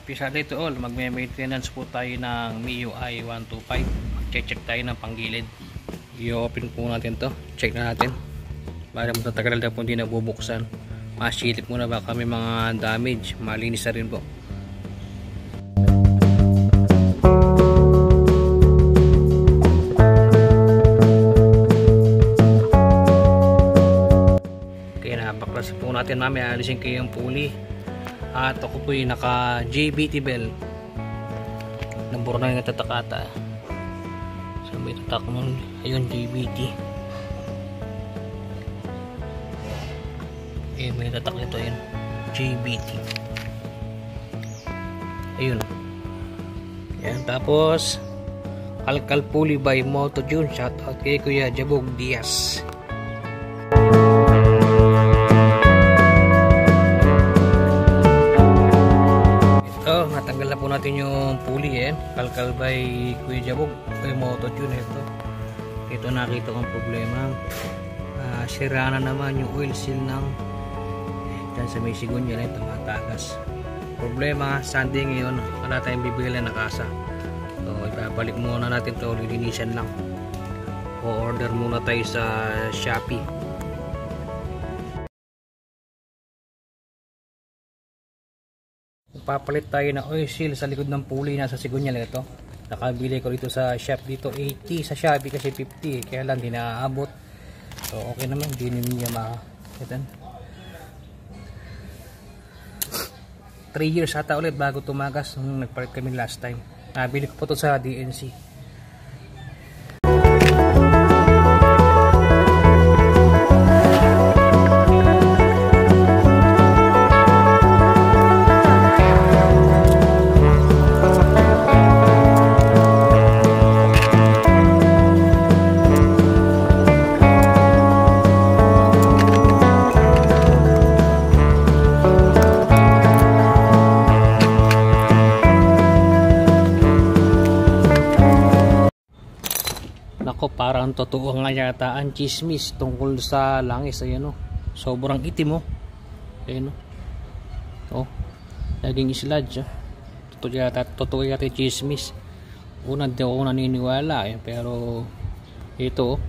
Happy Saturday to all. Magme-maintenance po tayo ng MIUI 125. Mag-check tayo ng panggilid. I-open po natin to. Check na natin. Para matatagal na po hindi nabubuksan. Masilip muna ba kami mga damage. Malinis na rin po. Okay, napaklas po natin mamaya. Alisin kayo yung pulley. At ako po yung naka JBT bell. Nambura na yung natatakata. So may tatak nun. Ayun, JBT. Okay, may tatak nito yun. JBT. Ayun. Yan, tapos Kalkal pulley by Moto June. Shout out kay Kuya Jabog Diaz. Natanggal na po natin yung pulley Kalkal by Kuya Jabog by Moto Tune. Ito nakita kong problema. Sira na naman yung oil seal ng dyan sa may sigunya na ito, matagas. Problema, Sunday ngayon, wala tayong bibili na kasa. So ibabalik muna natin to, lilinisan lang. O order muna tayo sa Shopee. Papalit tayo ng oil seal sa likod ng pulley nasa sigunya nito. Nakabili ko dito sa shop dito 80, sa Shopee kasi 50 kaya lang di naaabot. So okay naman, di niya makitan. 3 years ata ulit bago tumagas nung nagpalit kami last time. Nabili ko po to sa DNC. Nako, parang totoo nga yata ang chismis tungkol sa langis. Ayan o, sobrang itim o. Ayan o, naging sludge. Totoo yata yung chismis. Una di ako naniniwala pero ito o.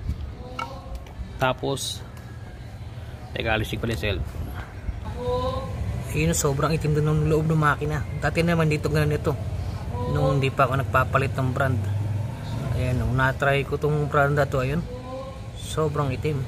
Tapos teka, alisin ko yung cellphone. Ayun, sobrang itim din ng loob ng makina. Dati naman dito ganun ito nung hindi pa ako nagpapalit ng brand. Ayan, nung na-try ko tong brand na to, ayun, sobrang itim.